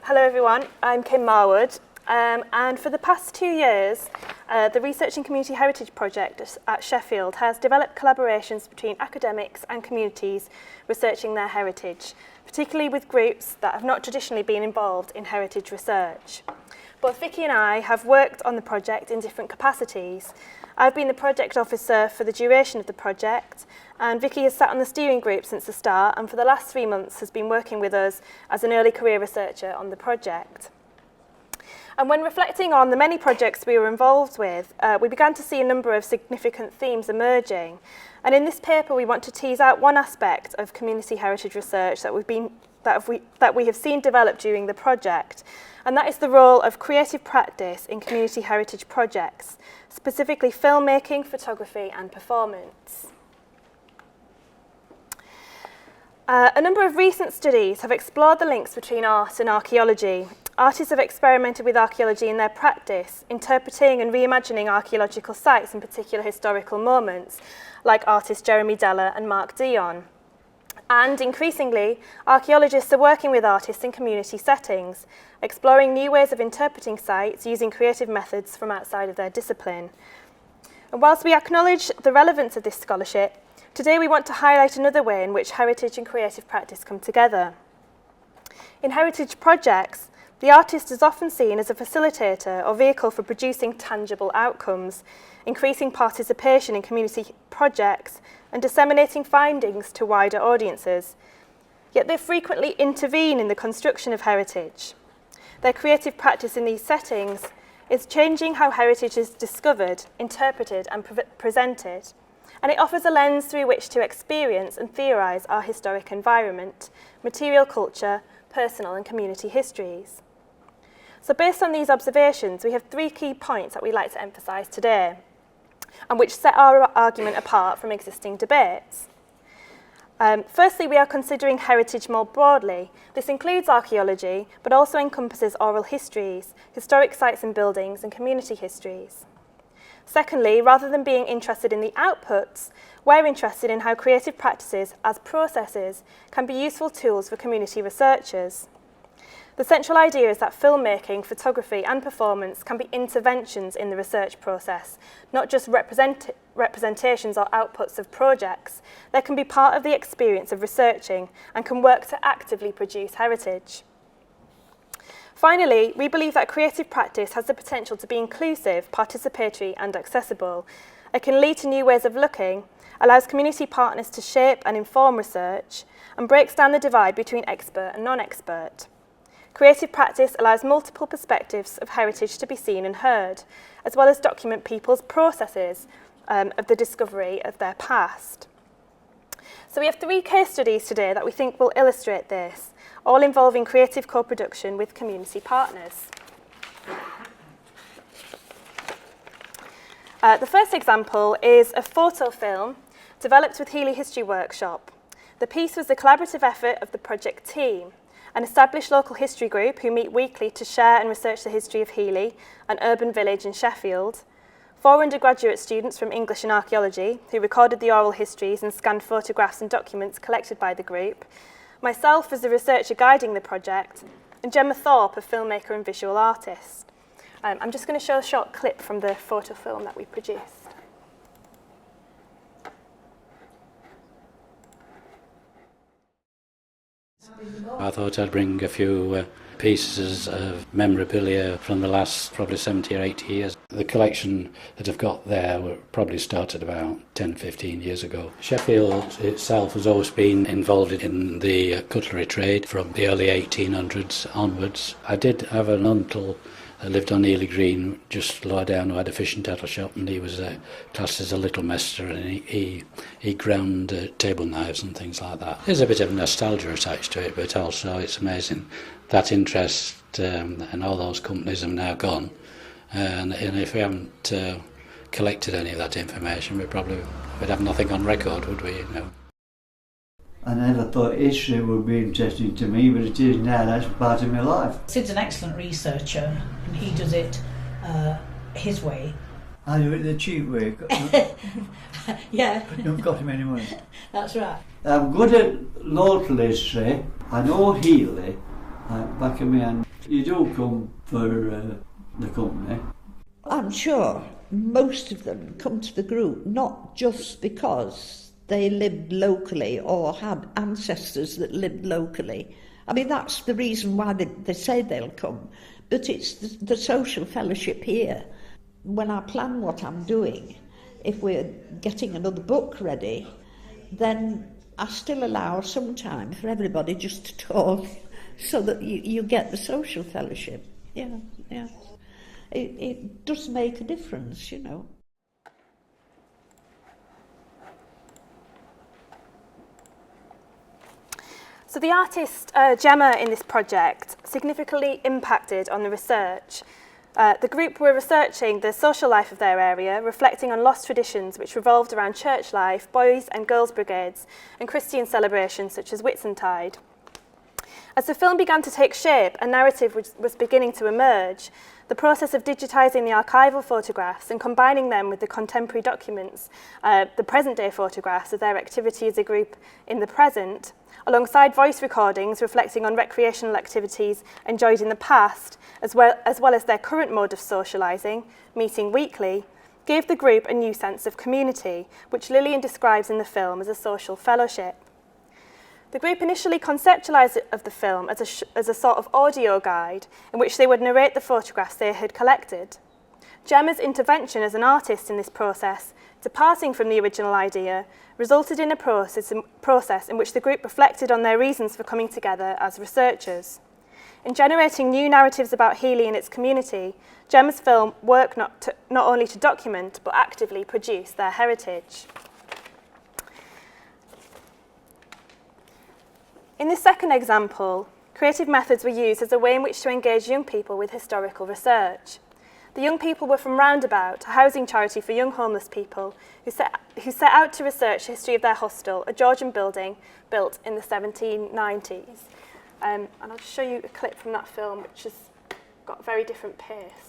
Hello everyone, I'm Kim Marwood, and for the past 2 years the Research in Community Heritage project at Sheffield has developed collaborations between academics and communities researching their heritage, particularly with groups that have not traditionally been involved in heritage research. Both Vicky and I have worked on the project in different capacities. I've been the project officer for the duration of the project, and Vicky has sat on the steering group since the start and for the last 3 months has been working with us as an early career researcher on the project. And when reflecting on the many projects we were involved with, we began to see a number of significant themes emerging. And in this paper we want to tease out one aspect of community heritage research that we have seen develop during the project, and that is the role of creative practice in community heritage projects, specifically filmmaking, photography and performance. A number of recent studies have explored the links between art and archaeology. Artists have experimented with archaeology in their practice, interpreting and reimagining archaeological sites in particular historical moments, like artists Jeremy Deller and Mark Dion. And increasingly, archaeologists are working with artists in community settings, exploring new ways of interpreting sites using creative methods from outside of their discipline. And whilst we acknowledge the relevance of this scholarship, today we want to highlight another way in which heritage and creative practice come together. In heritage projects, the artist is often seen as a facilitator or vehicle for producing tangible outcomes, increasing participation in community projects and disseminating findings to wider audiences. Yet they frequently intervene in the construction of heritage. Their creative practice in these settings is changing how heritage is discovered, interpreted and presented, and it offers a lens through which to experience and theorise our historic environment, material culture, personal and community histories. So based on these observations, we have 3 key points that we'd like to emphasise today, and which set our argument apart from existing debates. Firstly, we are considering heritage more broadly. This includes archaeology, but also encompasses oral histories, historic sites and buildings, and community histories. Secondly, rather than being interested in the outputs, we're interested in how creative practices as processes can be useful tools for community researchers. The central idea is that filmmaking, photography and performance can be interventions in the research process, not just representations or outputs of projects. They can be part of the experience of researching and can work to actively produce heritage. Finally, we believe that creative practice has the potential to be inclusive, participatory and accessible. It can lead to new ways of looking, allows community partners to shape and inform research, and breaks down the divide between expert and non-expert. Creative practice allows multiple perspectives of heritage to be seen and heard, as well as document people's processes of the discovery of their past. So we have 3 case studies today that we think will illustrate this, all involving creative co-production with community partners. The first example is a photo film developed with Healy History Workshop. The piece was the collaborative effort of the project team, an established local history group who meet weekly to share and research the history of Healy, an urban village in Sheffield, 4 undergraduate students from English and Archaeology who recorded the oral histories and scanned photographs and documents collected by the group, myself as the researcher guiding the project, and Gemma Thorpe, a filmmaker and visual artist. I'm just going to show a short clip from the photo film that we produced. I thought I'd bring a few pieces of memorabilia from the last probably 70 or 80 years. The collection that I've got there were probably started about 10, 15 years ago. Sheffield itself has always been involved in the cutlery trade from the early 1800s onwards. I did have an uncle that lived on Ely Green, just lower down, who had a fish and tattle shop, and he was classed as a little master, and he ground table knives and things like that. There's a bit of nostalgia attached to it, but also it's amazing that interest and all those companies have now gone, and if we haven't collected any of that information, we probably would have nothing on record, would we? I never thought history would be interesting to me, but it is now. That's part of my life. Sid's an excellent researcher, and he does it his way. I do it the cheap way. Yeah. But don't cost me any money. That's right. I'm good at local history. I know Healy, back of me hand. You do come for the company. I'm sure most of them come to the group not just because they lived locally or had ancestors that lived locally. I mean, that's the reason why they say they'll come. But it's the social fellowship here. When I plan what I'm doing, if we're getting another book ready, then I still allow some time for everybody just to talk so that you get the social fellowship. Yeah. It does make a difference, you know. So the artist Gemma in this project significantly impacted on the research. The group were researching the social life of their area, reflecting on lost traditions which revolved around church life, boys and girls brigades, and Christian celebrations such as Whitsuntide. As the film began to take shape, a narrative was beginning to emerge. The process of digitising the archival photographs and combining them with the contemporary documents, the present-day photographs of their activity as a group in the present, alongside voice recordings reflecting on recreational activities enjoyed in the past, as well as their current mode of socialising, meeting weekly, gave the group a new sense of community, which Lillian describes in the film as a social fellowship. The group initially conceptualised of the film as a sort of audio guide in which they would narrate the photographs they had collected. Gemma's intervention as an artist in this process, departing from the original idea, resulted in a process in which the group reflected on their reasons for coming together as researchers. In generating new narratives about Healy and its community, Gemma's film worked not only to document but actively produce their heritage. In this second example, creative methods were used as a way in which to engage young people with historical research. The young people were from Roundabout, a housing charity for young homeless people who set out to research the history of their hostel, a Georgian building built in the 1790s. And I'll just show you a clip from that film, which has got a very different pace.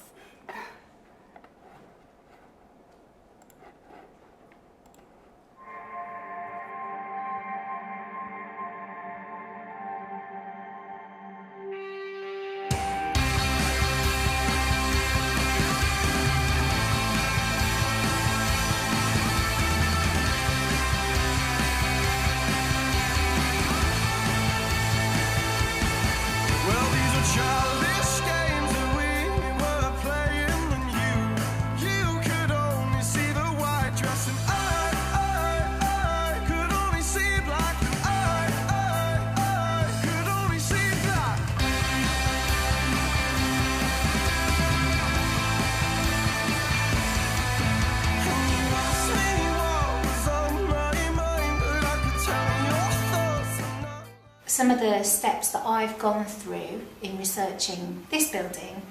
Some of the steps that I've gone through in researching this building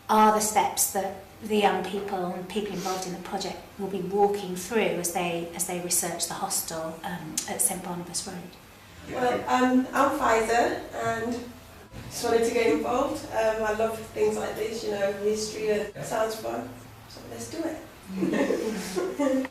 are the steps that the young people and people involved in the project will be walking through as they research the hostel at St Barnabas Road. Well, I'm Pfizer and just wanted to get involved. I love things like this, you know, history, and it sounds fun, so let's do it.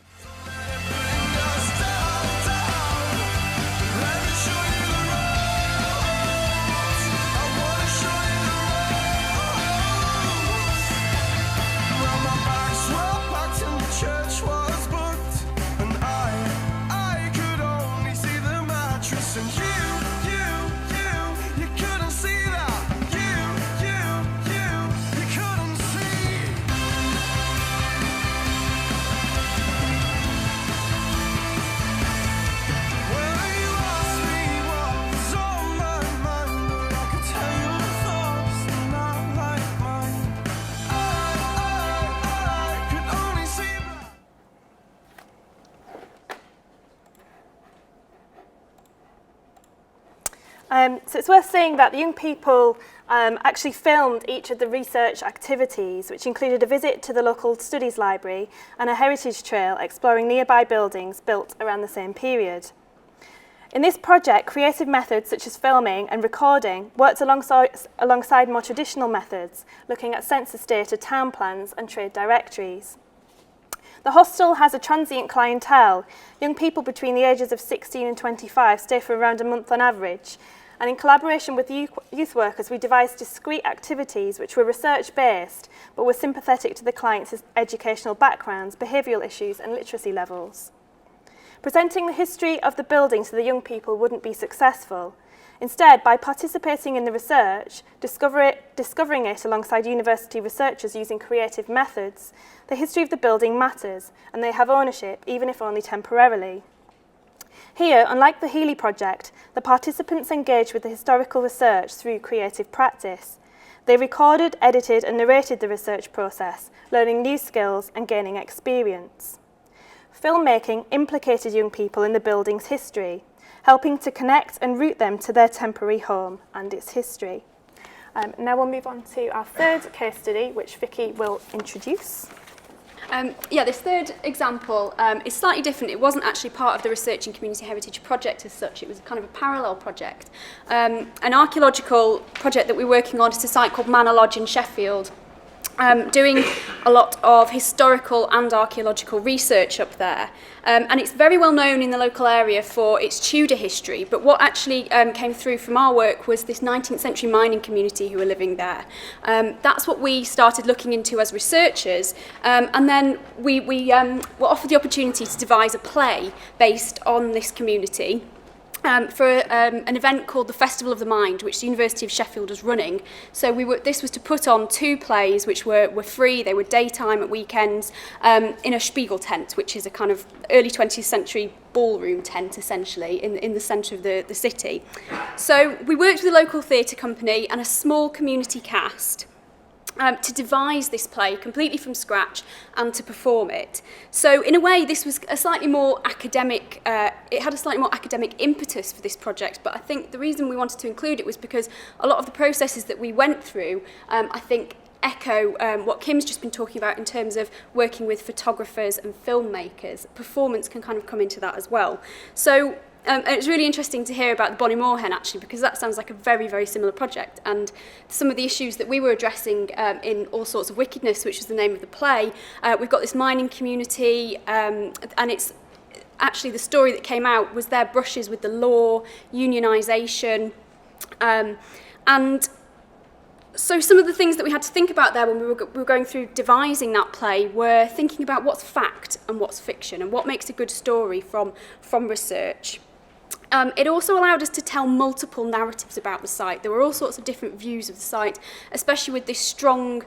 So it's worth saying that the young people actually filmed each of the research activities, which included a visit to the local studies library and a heritage trail exploring nearby buildings built around the same period. In this project, creative methods such as filming and recording worked alongside more traditional methods, looking at census data, town plans and trade directories. The hostel has a transient clientele. Young people between the ages of 16 and 25 stay for around a month on average, And in collaboration with youth workers, we devised discrete activities which were research-based, but were sympathetic to the clients' educational backgrounds, behavioural issues and literacy levels. Presenting the history of the building to the young people wouldn't be successful. Instead, by participating in the research, discovering it alongside university researchers using creative methods, the history of the building matters, and they have ownership, even if only temporarily. Here, unlike the Healy project, the participants engaged with the historical research through creative practice. They recorded, edited and narrated the research process, learning new skills and gaining experience. Filmmaking implicated young people in the building's history, helping to connect and root them to their temporary home and its history. Now we'll move on to our third case study, which Vicky will introduce. This third example is slightly different. It wasn't actually part of the Research and Community Heritage project as such. It was kind of a parallel project. An archaeological project that we're working on is a site called Manor Lodge in Sheffield. Doing a lot of historical and archaeological research up there. And it's very well known in the local area for its Tudor history, but what actually came through from our work was this 19th century mining community who were living there. That's what we started looking into as researchers, and then we were offered the opportunity to devise a play based on this community. For an event called the Festival of the Mind, which the University of Sheffield was running. So this was to put on 2 plays which were free. They were daytime at weekends in a Spiegel tent, which is a kind of early 20th century ballroom tent, essentially, in the centre of the city. So we worked with a local theatre company and a small community cast to devise this play completely from scratch and to perform it. So in a way, this was a slightly more academic, it had a slightly more academic impetus for this project, but I think the reason we wanted to include it was because a lot of the processes that we went through, I think, echo what Kim's just been talking about in terms of working with photographers and filmmakers. Performance can kind of come into that as well. So it was really interesting to hear about the Bonnie Moor Hen, actually, because that sounds like a very, very similar project. And some of the issues that we were addressing in All Sorts of Wickedness, which was the name of the play, we've got this mining community, and it's actually the story that came out was their brushes with the law, unionisation, and so some of the things that we had to think about there when we were going through devising that play were thinking about what's fact and what's fiction and what makes a good story from research. It also allowed us to tell multiple narratives about the site. There were all sorts of different views of the site, especially with this strong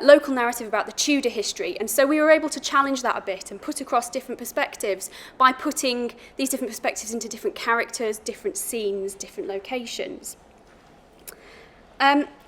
local narrative about the Tudor history. And so we were able to challenge that a bit and put across different perspectives by putting these different perspectives into different characters, different scenes, different locations.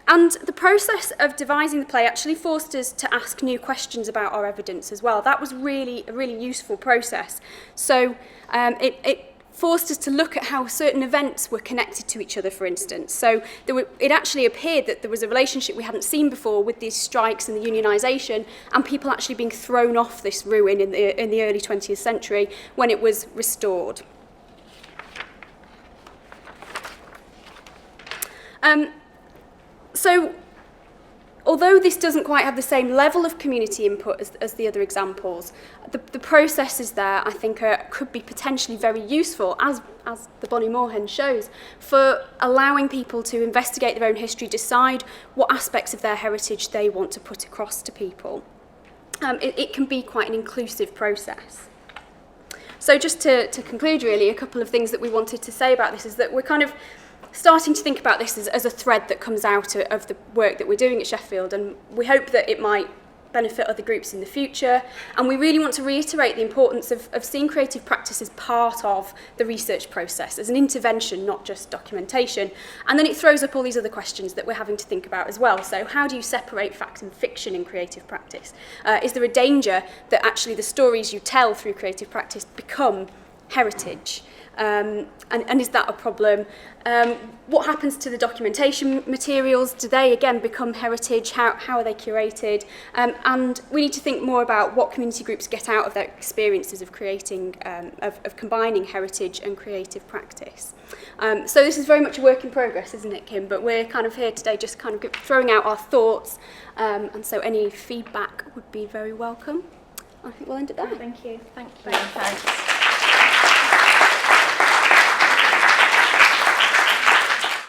And the process of devising the play actually forced us to ask new questions about our evidence as well. That was really a really useful process. So it forced us to look at how certain events were connected to each other, for instance. So it actually appeared that there was a relationship we hadn't seen before with these strikes and the unionisation and people actually being thrown off this ruin in the early 20th century when it was restored. So, although this doesn't quite have the same level of community input as the other examples, the processes there, I think, could be potentially very useful, as the Bonnie Moor Hen shows, for allowing people to investigate their own history, decide what aspects of their heritage they want to put across to people. It can be quite an inclusive process. So just to conclude, really, a couple of things that we wanted to say about this is that we're kind of starting to think about this as a thread that comes out of the work that we're doing at Sheffield, and we hope that it might benefit other groups in the future. And we really want to reiterate the importance of seeing creative practice as part of the research process, as an intervention, not just documentation. And then it throws up all these other questions that we're having to think about as well. So how do you separate fact and fiction in creative practice? Is there a danger that actually the stories you tell through creative practice become heritage? And is that a problem? What happens to the documentation materials? Do they again become heritage? How are they curated? And we need to think more about what community groups get out of their experiences of creating, of combining heritage and creative practice. So this is very much a work in progress, isn't it, Kim? But we're kind of here today just kind of throwing out our thoughts, and so any feedback would be very welcome. I think we'll end it there. Thank you. Thank you. Thanks.